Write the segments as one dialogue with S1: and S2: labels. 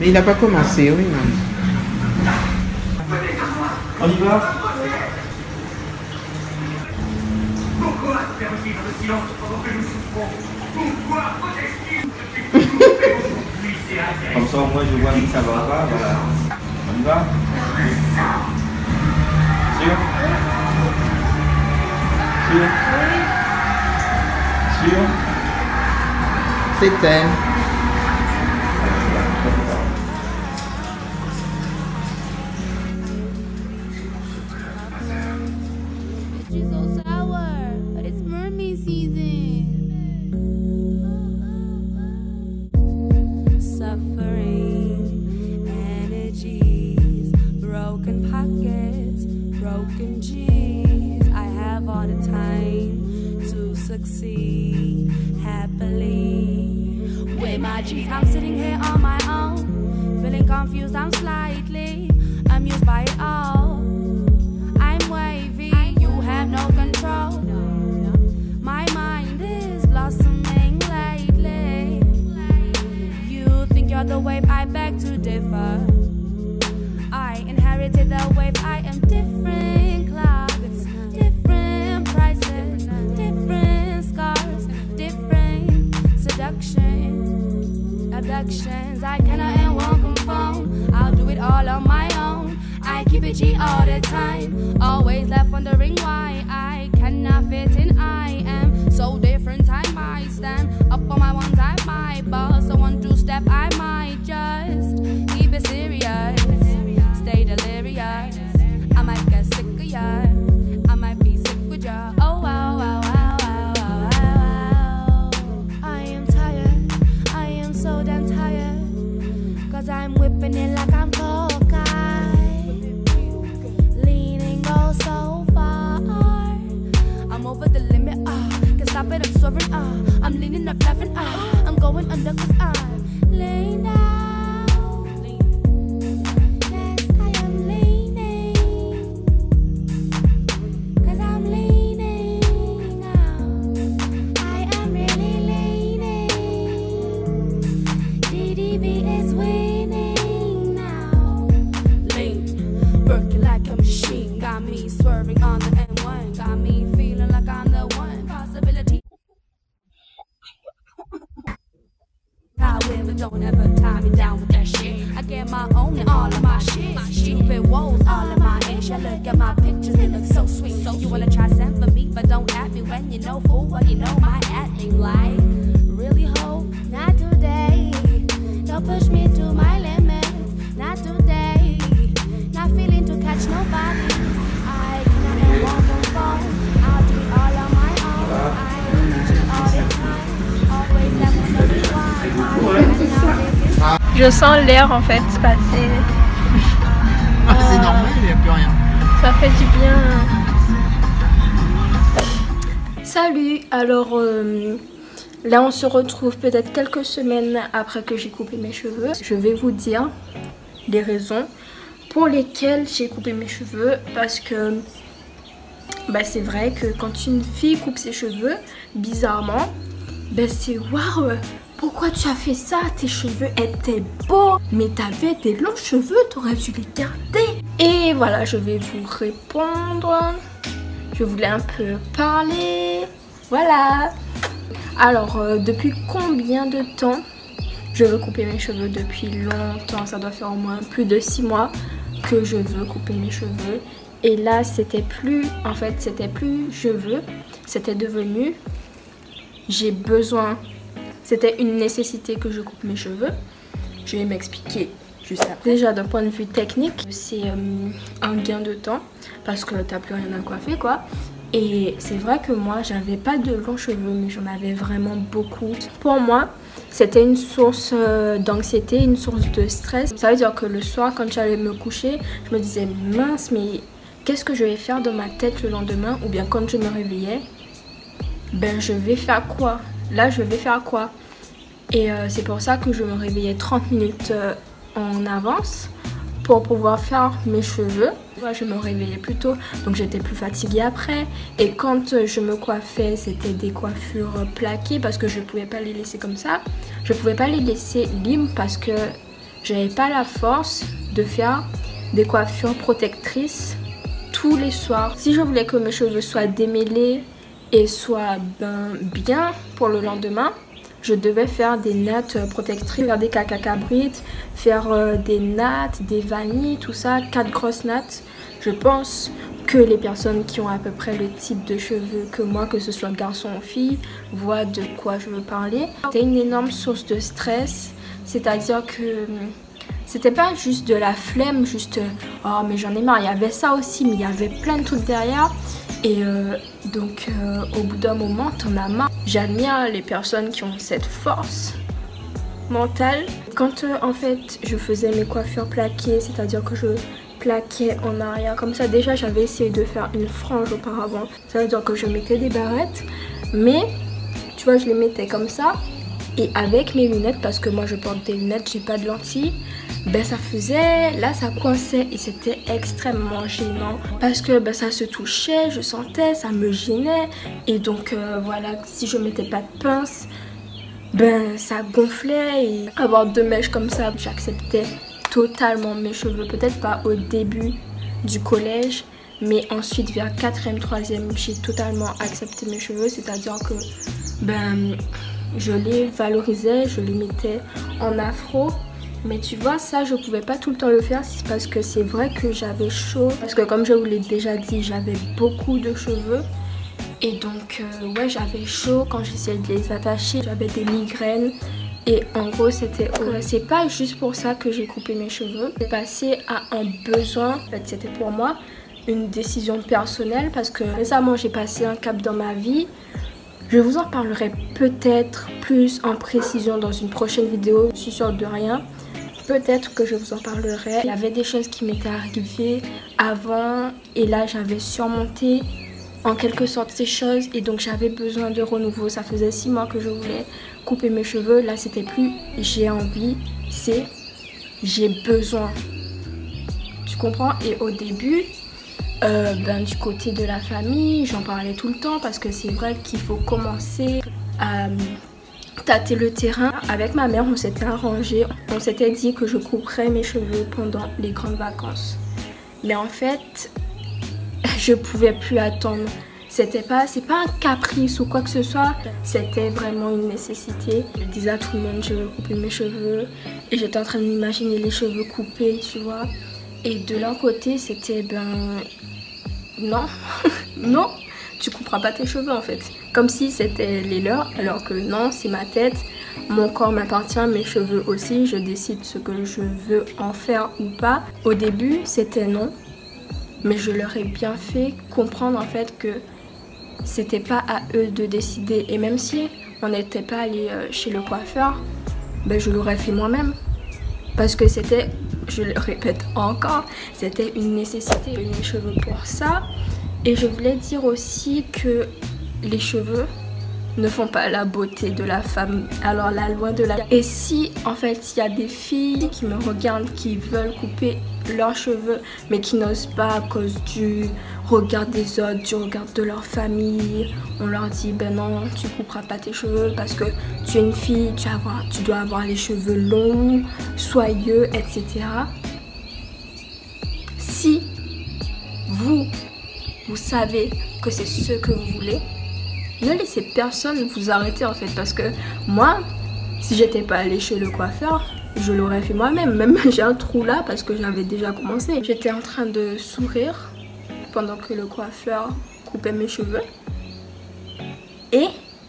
S1: Mais il n'a pas commencé, oui. Non.
S2: On y va?
S3: Pourquoi faire vivre le silence pendant que nous souffrons? Pourquoi protester?
S2: Comme ça, moi, je vois que ça va pas. Voilà. On y va? Sûr? Sûr? Sûr?
S1: C'était.
S4: Broken G's, I have all the time to succeed happily. With my G's, I'm sitting here on my own, feeling confused, I'm slightly amused by it all. I'm wavy, you have no control. My mind is blossoming lately. You think you're the wave, I beg to differ. I inherited the wave, I am different clouds, different prices, different scars, different seduction, abductions. I cannot and won't conform, I'll do it all on my own. I keep it G all the time, always left wondering why I cannot fit in. I am so different, I might stand up on my ones, I might boss. So 1 2 step, I might just keep it serious. Stay delirious. I might get sick of ya. I might be sick with ya. Oh wow, wow, wow, wow, wow, wow. I am tired. I am so damn tired. Cause I'm whipping it like I'm cocaine. Leaning oh so far. I'm over the limit. Can't stop it, I'm swerving. I'm leaning up, laughing. I'm going under cause I'm laying down. Swerving on the M1, got me feeling like I'm the one possibility. However, don't ever tie me down with that shit. I get my own and all of my shit. Stupid woes, all of my ish. I look at my pictures, they look so sweet. So you wanna try send for me, but don't at me when you know fool. Well, you know my acting like really ho. Not today. Don't push me to my limits. Not today. Not feeling to catch nobody.
S5: Je sens l'air en fait passer.
S1: C'est normal, il n'y a plus rien.
S5: Ça fait du bien. Salut, alors là on se retrouve peut-être quelques semaines après que j'ai coupé mes cheveux. Je vais vous dire les raisons pour lesquelles j'ai coupé mes cheveux. Parce que bah, c'est vrai que quand une fille coupe ses cheveux, bizarrement, bah, c'est waouh! Pourquoi tu as fait ça? Tes cheveux étaient beaux, mais t'avais des longs cheveux, t'aurais dû les garder. Et voilà, je vais vous répondre. Je voulais un peu parler. Voilà. Alors, depuis combien de temps je veux couper mes cheveux? Depuis longtemps, ça doit faire au moins plus de 6 mois que je veux couper mes cheveux. Et là, c'était plus, en fait, c'était plus je veux, c'était devenu j'ai besoin. C'était une nécessité que je coupe mes cheveux. Je vais m'expliquer juste après. Déjà d'un point de vue technique, c'est un gain de temps parce que t'as plus rien à coiffer quoi. Et c'est vrai que moi j'avais pas de longs cheveux mais j'en avais vraiment beaucoup. Pour moi c'était une source d'anxiété, une source de stress. Ça veut dire que le soir quand j'allais me coucher, je me disais mince mais qu'est-ce que je vais faire dans ma tête le lendemain? Ou bien quand je me réveillais, ben je vais faire quoi? Là je vais faire quoi? Et c'est pour ça que je me réveillais 30 minutes en avance pour pouvoir faire mes cheveux. Moi, je me réveillais plus tôt, donc j'étais plus fatiguée après. Et quand je me coiffais, c'était des coiffures plaquées parce que je pouvais pas les laisser comme ça. Je pouvais pas les laisser libres parce que j'avais pas la force de faire des coiffures protectrices tous les soirs. Si je voulais que mes cheveux soient démêlés et soient bien pour le lendemain, je devais faire des nattes protectrices, faire des cacacabrites, faire des nattes, des vanilles, tout ça, 4 grosses nattes. Je pense que les personnes qui ont à peu près le type de cheveux que moi, que ce soit garçon ou fille, voient de quoi je veux parler. C'était une énorme source de stress, c'est-à-dire que c'était pas juste de la flemme, juste oh mais j'en ai marre, il y avait ça aussi, mais il y avait plein de trucs derrière. Et donc au bout d'un moment t'en as marre. J'admire les personnes qui ont cette force mentale. Quand en fait je faisais mes coiffures plaquées, c'est-à-dire que je plaquais en arrière comme ça, déjà j'avais essayé de faire une frange auparavant, ça veut dire que je mettais des barrettes, mais tu vois je les mettais comme ça et avec mes lunettes, parce que moi je porte des lunettes, j'ai pas de lentilles, ben ça faisait, là ça coinçait et c'était extrêmement gênant parce que ben ça se touchait, je sentais, ça me gênait et donc voilà, si je mettais pas de pince, ben ça gonflait et avoir 2 mèches comme ça, j'acceptais totalement mes cheveux, peut-être pas au début du collège, mais ensuite vers 4e, 3e, j'ai totalement accepté mes cheveux, c'est-à-dire que ben je les valorisais, je les mettais en afro. Mais tu vois, ça je pouvais pas tout le temps le faire, c'est parce que c'est vrai que j'avais chaud, parce que comme je vous l'ai déjà dit, j'avais beaucoup de cheveux et donc ouais, j'avais chaud quand j'essayais de les attacher, j'avais des migraines et en gros c'était horrible. C'est pas juste pour ça que j'ai coupé mes cheveux, c'est passé à un besoin, en fait c'était pour moi une décision personnelle parce que récemment j'ai passé un cap dans ma vie. Je vous en parlerai peut-être plus en précision dans une prochaine vidéo, je suis sûre de rien. Peut-être que je vous en parlerai. Il y avait des choses qui m'étaient arrivées avant et là j'avais surmonté en quelque sorte ces choses et donc j'avais besoin de renouveau. Ça faisait 6 mois que je voulais couper mes cheveux. Là c'était plus j'ai envie, c'est j'ai besoin. Tu comprends? Et au début, ben, du côté de la famille, j'en parlais tout le temps parce que c'est vrai qu'il faut commencer à tâter le terrain. Avec ma mère, on s'était arrangé, on s'était dit que je couperais mes cheveux pendant les grandes vacances. Mais en fait, je pouvais plus attendre. C'est pas un caprice ou quoi que ce soit, c'était vraiment une nécessité. Je disais à tout le monde, je veux couper mes cheveux. Et j'étais en train de m'imaginer les cheveux coupés, tu vois. Et de leur côté, c'était ben... non, non, tu couperas pas tes cheveux en fait. Comme si c'était les leurs, alors que non, c'est ma tête. Mon corps m'appartient, mes cheveux aussi. Je décide ce que je veux en faire ou pas. Au début, c'était non. Mais je leur ai bien fait comprendre en fait que c'était pas à eux de décider. Et même si on n'était pas allé chez le coiffeur, ben je l'aurais fait moi-même. Parce que c'était, je le répète encore, c'était une nécessité. J'ai mes cheveux pour ça. Et je voulais dire aussi que les cheveux ne font pas la beauté de la femme. Alors là, loin de là. Et si en fait il y a des filles qui me regardent, qui veulent couper leurs cheveux mais qui n'osent pas à cause du regard des autres, du regard de leur famille, on leur dit ben non, tu couperas pas tes cheveux parce que tu es une fille, tu dois avoir les cheveux longs, soyeux, etc. Si vous savez que c'est ce que vous voulez, ne laissez personne vous arrêter en fait, parce que moi, si j'étais pas allée chez le coiffeur, je l'aurais fait moi-même. Même j'ai un trou là parce que j'avais déjà commencé. J'étais en train de sourire pendant que le coiffeur coupait mes cheveux. Et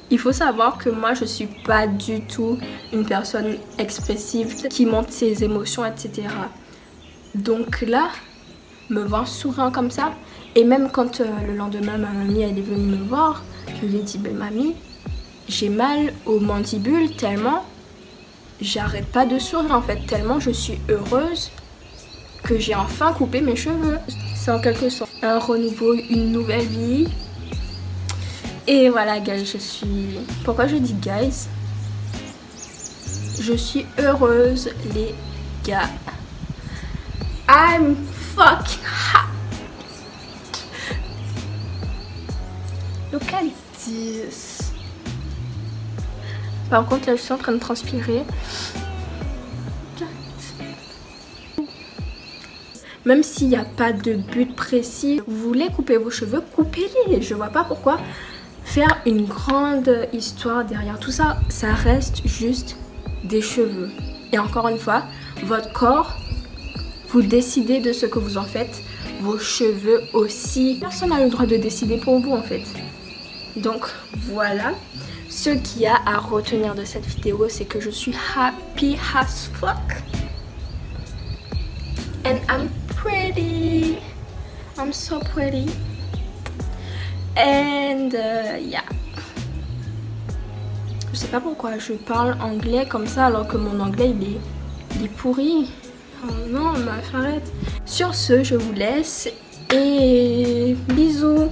S5: il faut savoir que moi je suis pas du tout une personne expressive qui montre ses émotions, etc. Donc là, me voir souriant comme ça, et même quand le lendemain ma mamie elle est venue me voir, je lui ai dit ben mamie, j'ai mal aux mandibules tellement j'arrête pas de sourire en fait, tellement je suis heureuse que j'ai enfin coupé mes cheveux. C'est en quelque sorte un renouveau, une nouvelle vie. Et voilà guys, je suis... Pourquoi je dis guys? Je suis heureuse les gars. I'm fucking hot. Look at this. Par contre là je suis en train de transpirer. Même s'il n'y a pas de but précis, vous voulez couper vos cheveux, coupez-les. Je vois pas pourquoi faire une grande histoire derrière tout ça. Ça reste juste des cheveux. Et encore une fois, votre corps, vous décidez de ce que vous en faites. Vos cheveux aussi. Personne n'a le droit de décider pour vous en fait. Donc voilà. Ce qu'il y a à retenir de cette vidéo, c'est que je suis happy as fuck. And I'm pretty. I'm so pretty. And yeah. Je sais pas pourquoi je parle anglais comme ça alors que mon anglais il est pourri. Oh non, arrête. Sur ce, je vous laisse et bisous.